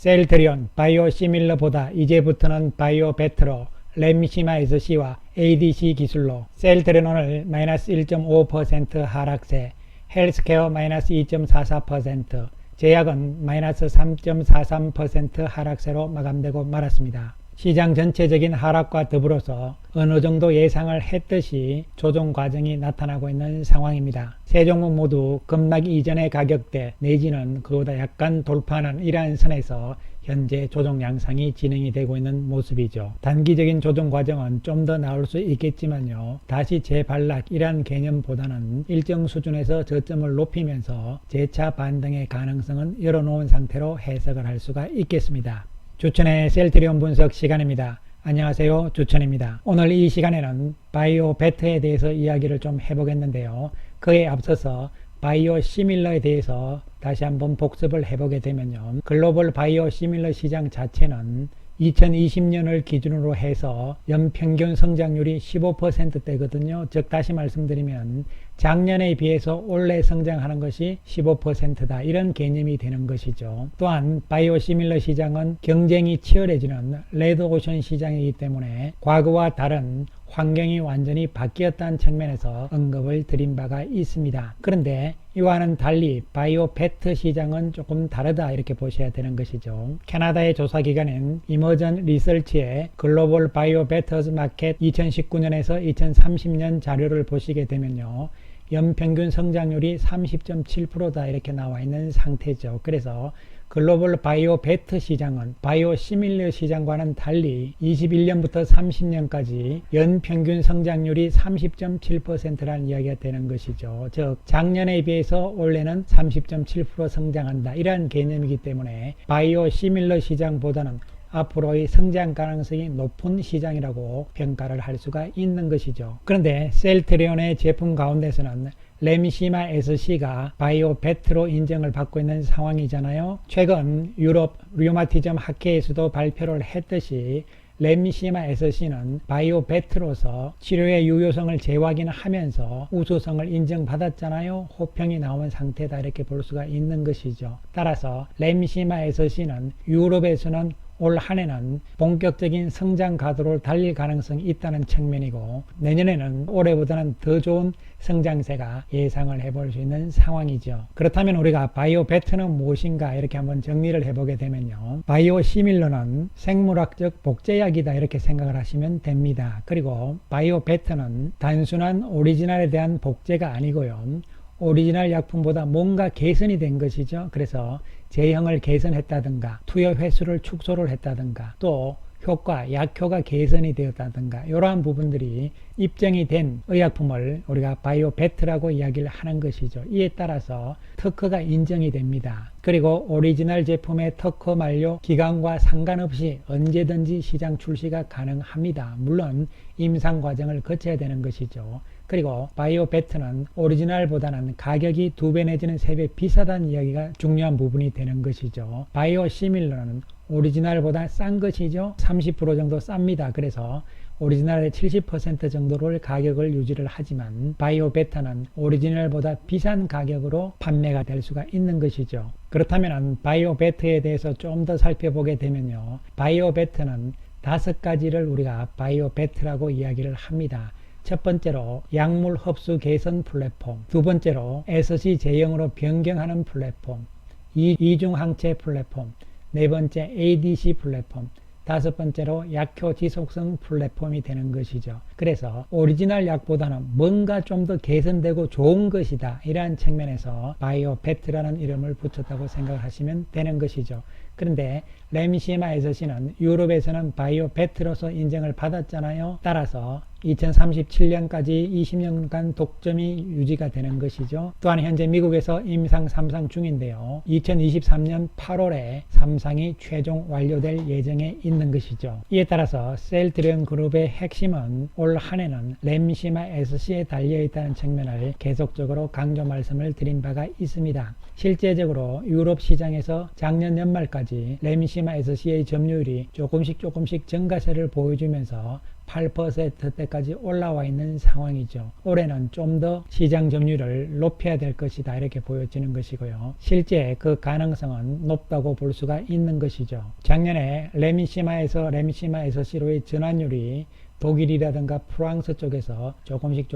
셀트리온 바이오시밀러보다 이제부터는 바이오베트로 램시마 SC와 ADC 기술로 셀트리온을 마이너스 1.5% 하락세, 헬스케어 마이너스 2.44%, 제약은 마이너스 3.43% 하락세로 마감되고 말았습니다. 시장 전체적인 하락과 더불어서 어느 정도 예상을 했듯이 조정 과정이 나타나고 있는 상황입니다. 세 종목 모두 급락이 이전의 가격대 내지는 그보다 약간 돌파하는 이러한 선에서 현재 조정 양상이 진행이 되고 있는 모습이죠. 단기적인 조정 과정은 좀 더 나올 수 있겠지만요. 다시 재반락이란 개념보다는 일정 수준에서 저점을 높이면서 재차 반등의 가능성은 열어놓은 상태로 해석을 할 수가 있겠습니다. 주천의 셀트리온 분석 시간입니다. 안녕하세요, 주천입니다. 오늘 이 시간에는 바이오베트에 대해서 이야기를 좀 해보겠는데요. 그에 앞서서 바이오시밀러에 대해서 다시 한번 복습을 해보게 되면요. 글로벌 바이오시밀러 시장 자체는 2020년을 기준으로 해서 연평균 성장률이 15%대거든요. 즉 다시 말씀드리면 작년에 비해서 올해 성장하는 것이 15%다. 이런 개념이 되는 것이죠. 또한 바이오시밀러 시장은 경쟁이 치열해지는 레드오션 시장이기 때문에 과거와 다른 환경이 완전히 바뀌었다는 측면에서 언급을 드린 바가 있습니다. 그런데 이와는 달리 바이오베트 시장은 조금 다르다 이렇게 보셔야 되는 것이죠. 캐나다의 조사기관인 이머전 리서치의 글로벌 바이오베터즈 마켓 2019년에서 2030년 자료를 보시게 되면요. 연평균 성장률이 30.7%다 이렇게 나와 있는 상태죠. 그래서 글로벌 바이오베트 시장은 바이오시밀러 시장과는 달리 21년부터 30년까지 연평균 성장률이 30.7%라는 이야기가 되는 것이죠. 즉 작년에 비해서 올해는 30.7% 성장한다. 이러한 개념이기 때문에 바이오시밀러 시장보다는 앞으로의 성장 가능성이 높은 시장이라고 평가를 할 수가 있는 것이죠. 그런데 셀트리온의 제품 가운데서는 램시마 SC가 바이오베트로 인정을 받고 있는 상황이잖아요. 최근 유럽 류마티즘 학회에서도 발표를 했듯이 램시마 SC는 바이오베트로서 치료의 유효성을 재확인하면서 우수성을 인정받았잖아요. 호평이 나온 상태다 이렇게 볼 수가 있는 것이죠. 따라서 램시마 SC는 유럽에서는 올 한해는 본격적인 성장 가도를 달릴 가능성이 있다는 측면이고 내년에는 올해보다는 더 좋은 성장세가 예상을 해볼 수 있는 상황이죠. 그렇다면 우리가 바이오베트는 무엇인가 이렇게 한번 정리를 해보게 되면요. 바이오시밀러는 생물학적 복제약이다 이렇게 생각을 하시면 됩니다. 그리고 바이오베트는 단순한 오리지널에 대한 복제가 아니고요. 오리지널 약품보다 뭔가 개선이 된 것이죠. 그래서 제형을 개선했다든가 투여 횟수를 축소를 했다든가 또 효과, 약효가 개선이 되었다든가 이러한 부분들이 입증이 된 의약품을 우리가 바이오베트라고 이야기를 하는 것이죠. 이에 따라서 특허가 인정이 됩니다. 그리고 오리지널 제품의 특허 만료 기간과 상관없이 언제든지 시장 출시가 가능합니다. 물론 임상 과정을 거쳐야 되는 것이죠. 그리고 바이오베트는 오리지널보다는 가격이 2배 내지는 3배 비싸다는 이야기가 중요한 부분이 되는 것이죠. 바이오시밀러는 오리지널보다 싼 것이죠. 30% 정도 쌉니다. 그래서 오리지널의 70% 정도를 가격을 유지를 하지만 바이오베트는 오리지널보다 비싼 가격으로 판매가 될 수가 있는 것이죠. 그렇다면 바이오베트에 대해서 좀 더 살펴보게 되면요. 바이오베트는 5가지를 우리가 바이오베트라고 이야기를 합니다. 첫 번째로 약물 흡수 개선 플랫폼, 두 번째로 SC 제형으로 변경하는 플랫폼, 이중항체 플랫폼, 네 번째 ADC 플랫폼, 다섯 번째로 약효 지속성 플랫폼이 되는 것이죠. 그래서 오리지널 약보다는 뭔가 좀 더 개선되고 좋은 것이다. 이러한 측면에서 바이오베트라는 이름을 붙였다고 생각을 하시면 되는 것이죠. 그런데 램시마 SC는 유럽에서는 바이오베트로서 인정을 받았잖아요. 따라서 2037년까지 20년간 독점이 유지가 되는 것이죠. 또한 현재 미국에서 임상 3상 중인데요. 2023년 8월에 3상이 최종 완료될 예정에 있는 것이죠. 이에 따라서 셀트리온 그룹의 핵심은 올 한해는 램시마 SC에 달려있다는 측면을 계속적으로 강조 말씀을 드린 바가 있습니다. 실제적으로 유럽 시장에서 작년 연말까지 램시마 SC의 점유율이 조금씩 증가세를 보여주면서 8%대까지 올라와 있는 상황이죠. 올해는 좀 더 시장 점유율을 높여야 될 것이다 이렇게 보여지는 것이고요. 실제 그 가능성은 높다고 볼 수가 있는 것이죠. 작년에 레미시마에서 SC로의 전환율이 독일이라든가 프랑스 쪽에서 조금씩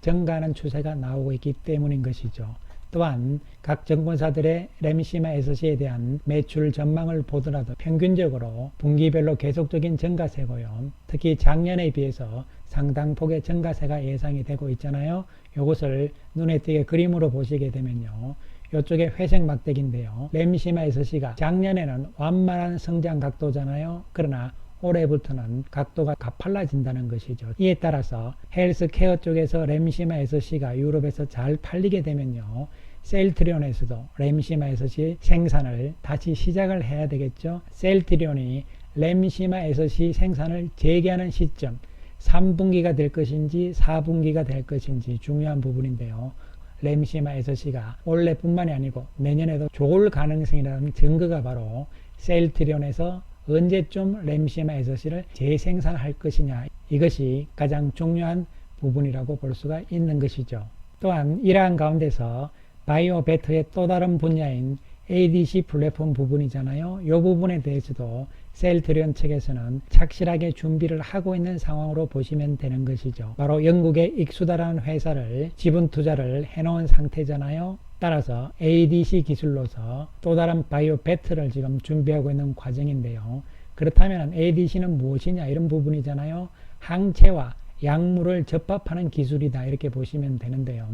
증가하는 추세가 나오고 있기 때문인 것이죠. 또한 각 증권사들의 레미시마 SC에 대한 매출 전망을 보더라도 평균적으로 분기별로 계속적인 증가세고요. 특히 작년에 비해서 상당폭의 증가세가 예상이 되고 있잖아요. 이것을 눈에 띄게 그림으로 보시게 되면요. 이쪽에 회색 막대기인데요. 레미시마 SC가 작년에는 완만한 성장 각도잖아요. 그러나 올해부터는 각도가 가팔라진다는 것이죠. 이에 따라서 헬스케어 쪽에서 레미시마 SC가 유럽에서 잘 팔리게 되면요. 셀트리온에서도 레미시마 SC 생산을 다시 시작을 해야 되겠죠. 셀트리온이 레미시마 SC 생산을 재개하는 시점 3분기가 될 것인지 4분기가 될 것인지 중요한 부분인데요. 레미시마 SC가 올해뿐만이 아니고 내년에도 좋을 가능성이라는 증거가 바로 셀트리온에서 언제쯤 레미시마 SC를 재생산할 것이냐, 이것이 가장 중요한 부분이라고 볼 수가 있는 것이죠. 또한 이러한 가운데서 바이오 베터의 또 다른 분야인 ADC 플랫폼 부분이잖아요. 이 부분에 대해서도 셀트리온 측에서는 착실하게 준비를 하고 있는 상황으로 보시면 되는 것이죠. 바로 영국의 익수다라는 회사를 지분 투자를 해놓은 상태잖아요. 따라서 ADC 기술로서 또 다른 바이오 베터를 지금 준비하고 있는 과정인데요. 그렇다면 ADC는 무엇이냐, 이런 부분이잖아요. 항체와 약물을 접합하는 기술이다 이렇게 보시면 되는데요.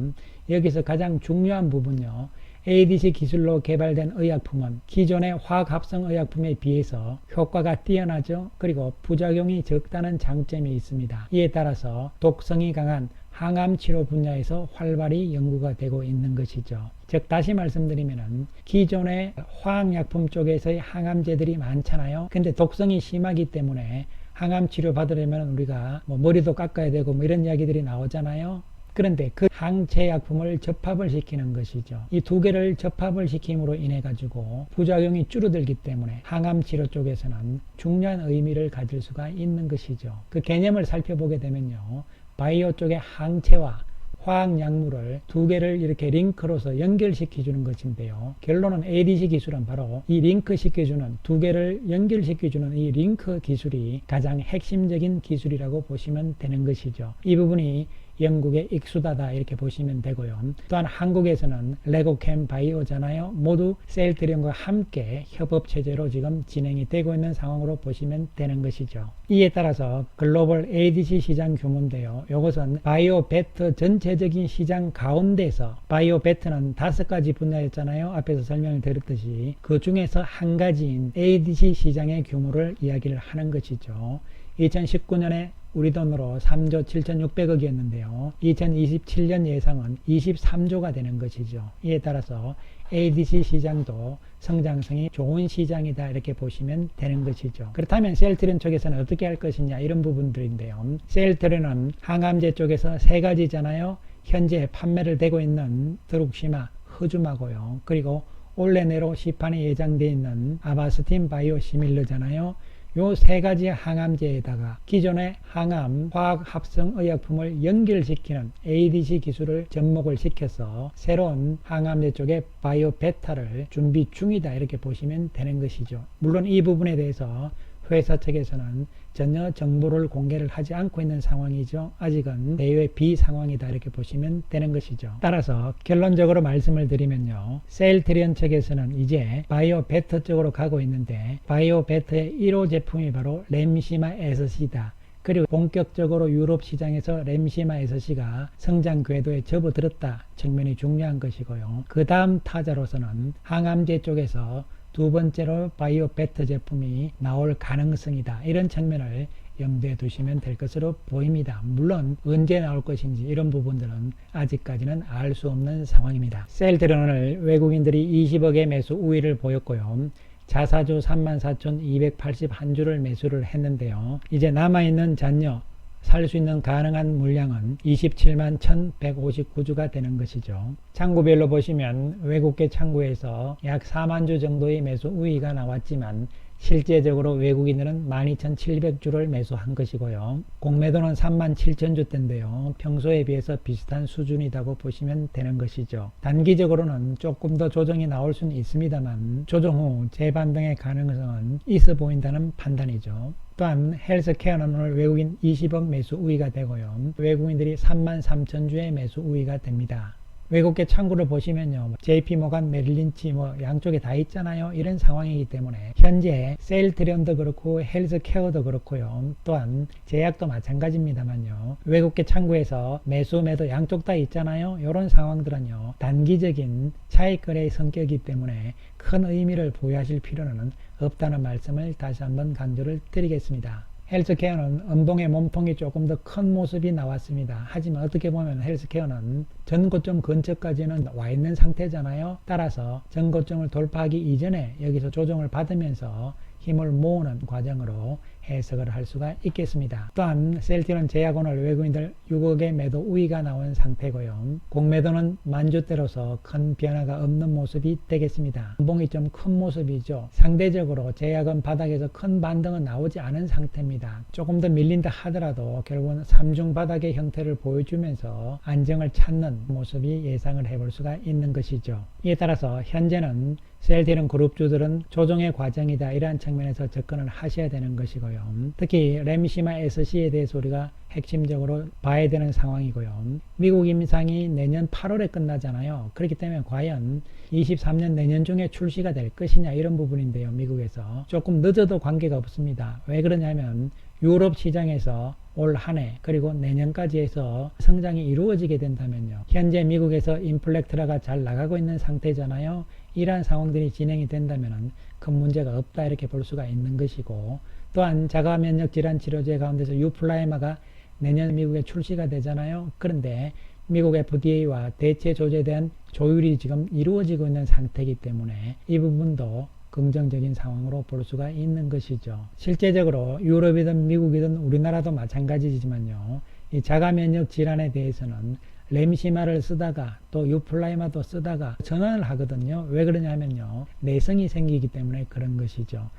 여기서 가장 중요한 부분요. ADC 기술로 개발된 의약품은 기존의 화학합성 의약품에 비해서 효과가 뛰어나죠. 그리고 부작용이 적다는 장점이 있습니다. 이에 따라서 독성이 강한 항암치료 분야에서 활발히 연구가 되고 있는 것이죠. 즉 다시 말씀드리면 기존의 화학약품 쪽에서의 항암제들이 많잖아요. 근데 독성이 심하기 때문에 항암치료 받으려면 우리가 머리도 깎아야 되고 이런 이야기들이 나오잖아요. 그런데 그 항체 약품을 접합을 시키는 것이죠. 이 두 개를 접합을 시킴으로 인해 가지고 부작용이 줄어들기 때문에 항암치료 쪽에서는 중요한 의미를 가질 수가 있는 것이죠. 그 개념을 살펴보게 되면요. 바이오 쪽의 항체와 화학약물을 두 개를 이렇게 링크로서 연결시켜주는 것인데요. 결론은 ADC 기술은 바로 이 링크시켜주는, 두 개를 연결시켜주는 이 링크 기술이 가장 핵심적인 기술이라고 보시면 되는 것이죠. 이 부분이 영국의 익수다다 이렇게 보시면 되고요. 또한 한국에서는 레고캠 바이오잖아요. 모두 셀트리온과 함께 협업체제로 지금 진행이 되고 있는 상황으로 보시면 되는 것이죠. 이에 따라서 글로벌 ADC 시장 규모인데요. 이것은 바이오 베터 전체적인 시장 가운데서 바이오 베터는 5가지 분야였잖아요. 앞에서 설명을 드렸듯이 그 중에서 한 가지인 ADC 시장의 규모를 이야기를 하는 것이죠. 2019년에 우리 돈으로 3조 7,600억이었는데요. 2027년 예상은 23조가 되는 것이죠. 이에 따라서 ADC 시장도 성장성이 좋은 시장이다 이렇게 보시면 되는 것이죠. 그렇다면 셀트리온 쪽에서는 어떻게 할 것이냐, 이런 부분들인데요. 셀트리온은 항암제 쪽에서 3가지잖아요. 현재 판매를 되고 있는 드룩시마, 흐줌하고요. 그리고 올해 내로 시판이 예정되어 있는 아바스틴 바이오시밀러잖아요. 요 3가지 항암제에다가 기존의 항암 화학 합성 의약품을 연결시키는 ADC 기술을 접목을 시켜서 새로운 항암제 쪽의 바이오 베타를 준비 중이다 이렇게 보시면 되는 것이죠. 물론 이 부분에 대해서 회사 측에서는 전혀 정보를 공개를 하지 않고 있는 상황이죠. 아직은 대외 비상황이다 이렇게 보시면 되는 것이죠. 따라서 결론적으로 말씀을 드리면요. 셀트리온 측에서는 이제 바이오 베터 쪽으로 가고 있는데 바이오 베터의 1호 제품이 바로 레미시마 SC다. 그리고 본격적으로 유럽 시장에서 레미시마 SC가 성장 궤도에 접어들었다 측면이 중요한 것이고요. 그 다음 타자로서는 항암제 쪽에서 두 번째로 바이오 베터 제품이 나올 가능성이다. 이런 측면을 염두에 두시면 될 것으로 보입니다. 물론 언제 나올 것인지 이런 부분들은 아직까지는 알 수 없는 상황입니다. 셀트리온을 외국인들이 20억의 매수 우위를 보였고요. 자사주 34,281주를 매수를 했는데요. 이제 남아있는 잔여 살 수 있는 가능한 물량은 27만 1,159주가 되는 것이죠. 창구별로 보시면 외국계 창구에서 약 4만 주 정도의 매수 우위가 나왔지만 실제적으로 외국인들은 12,700주를 매수한 것이고요. 공매도는 37,000주대인데요. 평소에 비해서 비슷한 수준이라고 보시면 되는 것이죠. 단기적으로는 조금 더 조정이 나올 수는 있습니다만 조정 후 재반등의 가능성은 있어 보인다는 판단이죠. 또한 헬스케어는 오늘 외국인 20억 매수 우위가 되고요. 외국인들이 33,000주의 매수 우위가 됩니다. 외국계 창구를 보시면요. JP모간, 메릴린치 양쪽에 다 있잖아요. 이런 상황이기 때문에 현재 셀트리온도 그렇고 헬스케어도 그렇고요. 또한 제약도 마찬가지입니다만요. 외국계 창구에서 매수, 매도 양쪽 다 있잖아요. 이런 상황들은요. 단기적인 차익거래의 성격이기 때문에 큰 의미를 부여하실 필요는 없다는 말씀을 다시 한번 강조를 드리겠습니다. 헬스케어는 음봉의 몸통이 조금 더 큰 모습이 나왔습니다. 하지만 어떻게 보면 헬스케어는 전고점 근처까지는 와 있는 상태잖아요. 따라서 전고점을 돌파하기 이전에 여기서 조정을 받으면서 힘을 모으는 과정으로 해석을 할 수가 있겠습니다. 또한 셀트리온 제약 오늘 외국인들 6억의 매도 우위가 나온 상태고요. 공매도는 만주대로서 큰 변화가 없는 모습이 되겠습니다. 음봉이 좀 큰 모습이죠. 상대적으로 제약은 바닥에서 큰 반등은 나오지 않은 상태입니다. 조금 더 밀린다 하더라도 결국은 3중 바닥의 형태를 보여주면서 안정을 찾는 모습이 예상을 해볼 수가 있는 것이죠. 이에 따라서 현재는 셀트리온 그룹주들은 조정의 과정이다, 이러한 측면에서 접근을 하셔야 되는 것이고요. 특히 램시마 SC에 대해서 우리가 핵심적으로 봐야 되는 상황이고요. 미국 임상이 내년 8월에 끝나잖아요. 그렇기 때문에 과연 23년 내년 중에 출시가 될 것이냐, 이런 부분인데요. 미국에서 조금 늦어도 관계가 없습니다. 왜 그러냐면 유럽 시장에서 올 한 해 그리고 내년까지 해서 성장이 이루어지게 된다면요. 현재 미국에서 인플렉트라가 잘 나가고 있는 상태잖아요. 이러한 상황들이 진행이 된다면 큰 문제가 없다, 이렇게 볼 수가 있는 것이고, 또한 자가면역 질환 치료제 가운데서 유플라이마가 내년 미국에 출시가 되잖아요. 그런데 미국 FDA와 대체 조제에 대한 조율이 지금 이루어지고 있는 상태이기 때문에 이 부분도 긍정적인 상황으로 볼 수가 있는 것이죠. 실제적으로 유럽이든 미국이든 우리나라도 마찬가지지만요. 이 자가면역 질환에 대해서는 램시마를 쓰다가 또 유플라이마도 쓰다가 전환을 하거든요. 왜 그러냐 하면요. 내성이 생기기 때문에 그런 것이죠.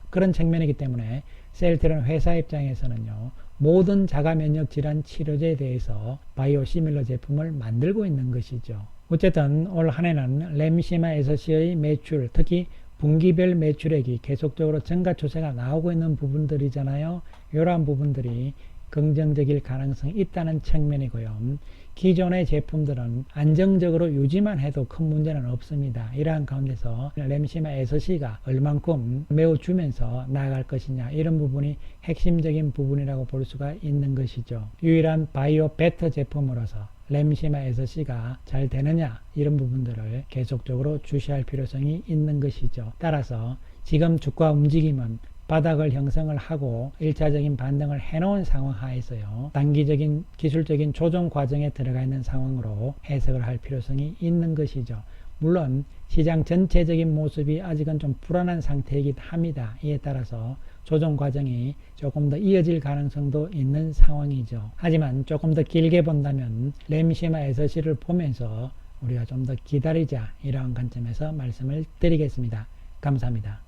그런 측면이기 때문에 셀트리온 회사 입장에서는요. 모든 자가면역 질환 치료제에 대해서 바이오시밀러 제품을 만들고 있는 것이죠. 어쨌든 올 한 해는 램시마 SC의 매출, 특히 분기별 매출액이 계속적으로 증가 추세가 나오고 있는 부분들이잖아요. 이러한 부분들이 긍정적일 가능성이 있다는 측면이고요. 기존의 제품들은 안정적으로 유지만 해도 큰 문제는 없습니다. 이러한 가운데서 램시마 SC가 얼만큼 메워주면서 나아갈 것이냐, 이런 부분이 핵심적인 부분이라고 볼 수가 있는 것이죠. 유일한 바이오 베터 제품으로서 램시마 SC가 잘 되느냐, 이런 부분들을 계속적으로 주시할 필요성이 있는 것이죠. 따라서 지금 주가 움직임은 바닥을 형성을 하고 1차적인 반등을 해놓은 상황 하에서요. 단기적인 기술적인 조정 과정에 들어가 있는 상황으로 해석을 할 필요성이 있는 것이죠. 물론 시장 전체적인 모습이 아직은 좀 불안한 상태이긴 합니다. 이에 따라서 조정 과정이 조금 더 이어질 가능성도 있는 상황이죠. 하지만 조금 더 길게 본다면 램시마 SC를 보면서 우리가 좀 더 기다리자, 이러한 관점에서 말씀을 드리겠습니다. 감사합니다.